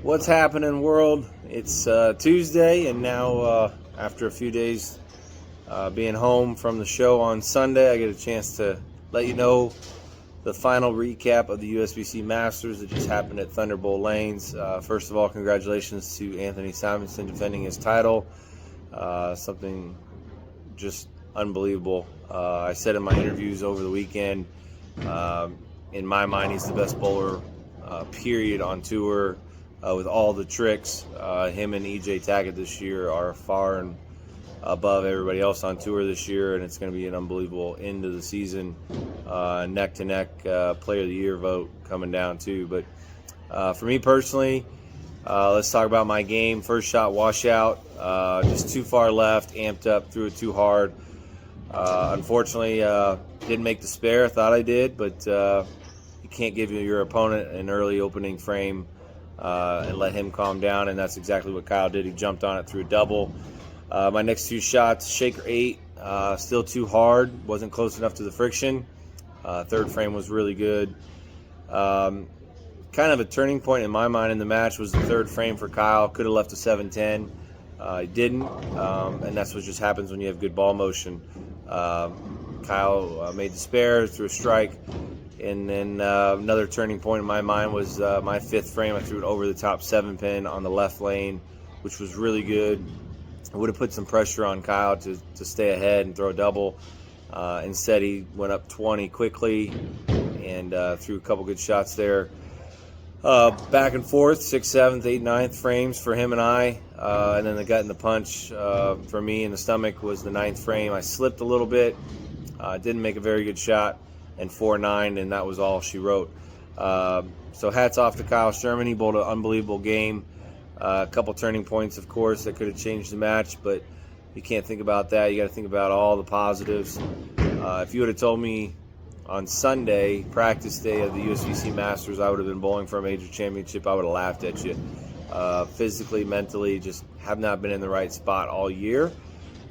What's happening, world? It's Tuesday, and now after a few days being home from the show on Sunday, I get a chance to let you know the final recap of the Usbc Masters that just happened at Thunderbolt Lanes. First of all, congratulations to Anthony Simonson defending his title. Something just unbelievable. I said in my interviews over the weekend, in my mind, he's the best bowler, period, on tour. With all the tricks, him and EJ Tackett this year are far and above everybody else on tour this year, and it's going to be an unbelievable end of the season. Neck-to-neck Player of the Year vote coming down too. But for me personally, let's talk about my game. First shot washout, just too far left, amped up, threw it too hard. Unfortunately, didn't make the spare. Thought I did, but you can't give your opponent an early opening frame and let him calm down, and that's exactly what Kyle did. He jumped on it, threugh a double. My next two shots, shaker 8, still too hard, wasn't close enough to the friction. Third frame was really good. Kind of a turning point in my mind in the match was the third frame for Kyle. Could have left a 7-10. He didn't, and that's what just happens when you have good ball motion. Kyle made the spare, threw a strike. And then another turning point in my mind was my fifth frame. I threw it over the top 7-pin on the left lane, which was really good. It would have put some pressure on Kyle to stay ahead and throw a double. Instead, he went up 20 quickly and threw a couple good shots there. Back and forth, 6th, 7th, 8th, 9th frames for him and I. And then the gut and the punch for me in the stomach was the 9th frame. I slipped a little bit, didn't make a very good shot, and 4-9, and that was all she wrote. So hats off to Kyle Sherman. He bowled an unbelievable game. A couple turning points, of course, that could have changed the match, but you can't think about that. You got to think about all the positives. If you would have told me on Sunday, practice day of the Usbc Masters, I would have been bowling for a major championship, I would have laughed at you. Physically, mentally, just have not been in the right spot all year.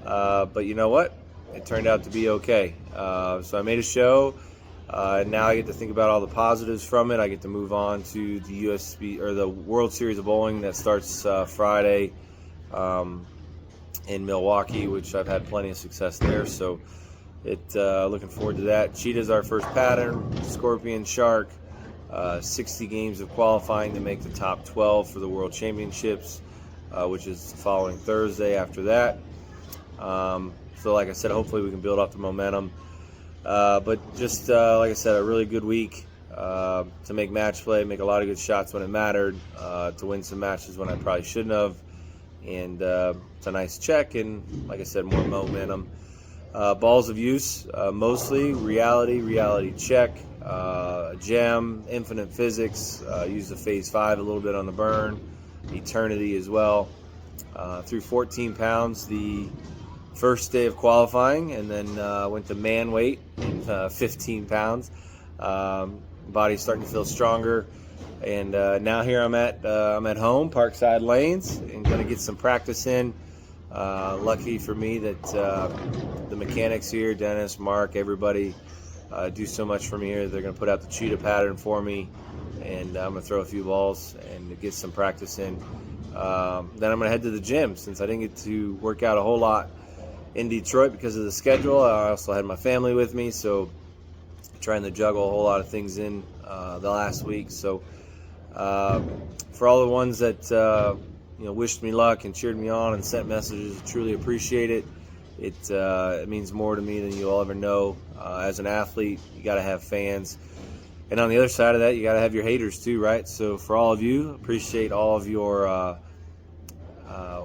But you know what? It turned out to be okay. So I made a show. Now I get to think about all the positives from it. I get to move on to the USB or the World Series of Bowling that starts Friday in Milwaukee, which I've had plenty of success there. So looking forward to that. Cheetah's our first pattern. Scorpion, Shark, 60 games of qualifying to make the top 12 for the World Championships, which is the following Thursday after that. So like I said, hopefully we can build up the momentum. But just like I said, a really good week to make match play, make a lot of good shots when it mattered, to win some matches when I probably shouldn't have. And it's a nice check, and like I said, more momentum. Balls of use, mostly reality check, gem, infinite physics, use the phase 5 a little bit on the burn, eternity as well. Threw 14 pounds the first day of qualifying, and then went to man weight, 15 pounds. Body's starting to feel stronger, and now here I'm at home, Parkside Lanes, and going to get some practice in. Lucky for me that the mechanics here, Dennis, Mark, everybody do so much for me here. They're going to put out the cheetah pattern for me, and I'm going to throw a few balls and get some practice in. Then I'm going to head to the gym, since I didn't get to work out a whole lot in Detroit because of the schedule. I also had my family with me, so trying to juggle a whole lot of things in the last week. So for all the ones that wished me luck and cheered me on and sent messages, truly appreciate it. It means more to me than you'll ever know. As an athlete, you got to have fans, and on the other side of that, you got to have your haters too, right? So for all of you, appreciate all of your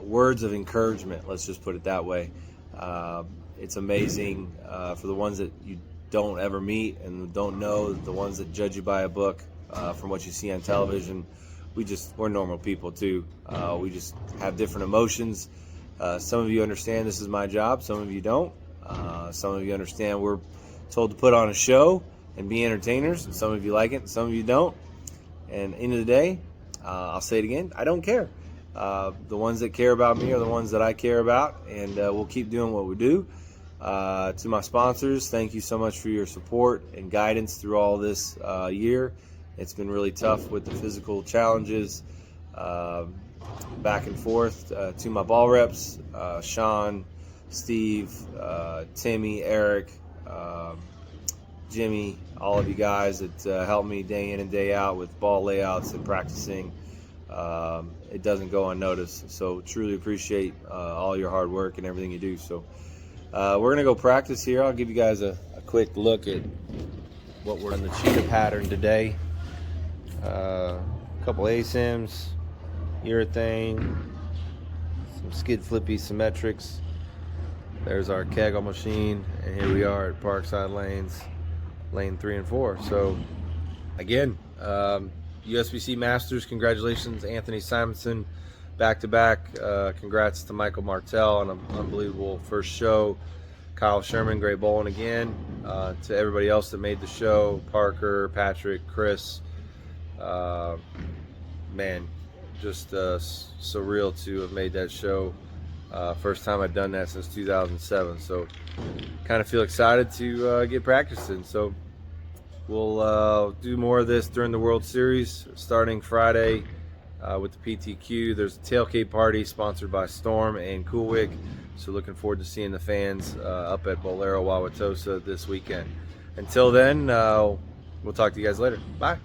words of encouragement. Let's just put it that way. It's amazing for the ones that you don't ever meet and don't know, the ones that judge you by a book from what you see on television. We're normal people too. We just have different emotions. Some of you understand this is my job, some of you don't. Some of you understand we're told to put on a show and be entertainers, and some of you like it, and some of you don't. And end of the day, I'll say it again, I don't care. The ones that care about me are the ones that I care about, and we'll keep doing what we do. To my sponsors, thank you so much for your support and guidance through all this year. It's been really tough with the physical challenges. Back and forth to my ball reps, Sean, Steve, Timmy, Eric, Jimmy, all of you guys that help me day in and day out with ball layouts and practicing. It doesn't go unnoticed. So truly appreciate all your hard work and everything you do. So we're going to go practice here. I'll give you guys a quick look at what we're in the cheetah pattern today. A couple ASIMs, urethane, some skid flippy symmetrics. There's our kegel machine, and here we are at Parkside Lanes, lane 3 and 4. So again, Usbc Masters, congratulations Anthony Simonson, back-to-back. Congrats to Michael Martell on an unbelievable first show. Kyle Sherman, great bowling again. To everybody else that made the show, Parker, Patrick, Chris, man, just surreal to have made that show. First time I've done that since 2007, so kind of feel excited to get practicing. So we'll do more of this during the World Series starting Friday with the PTQ. There's a tailgate party sponsored by Storm and Coolwick, so looking forward to seeing the fans up at Bolero Wauwatosa this weekend. Until then, we'll talk to you guys later. Bye.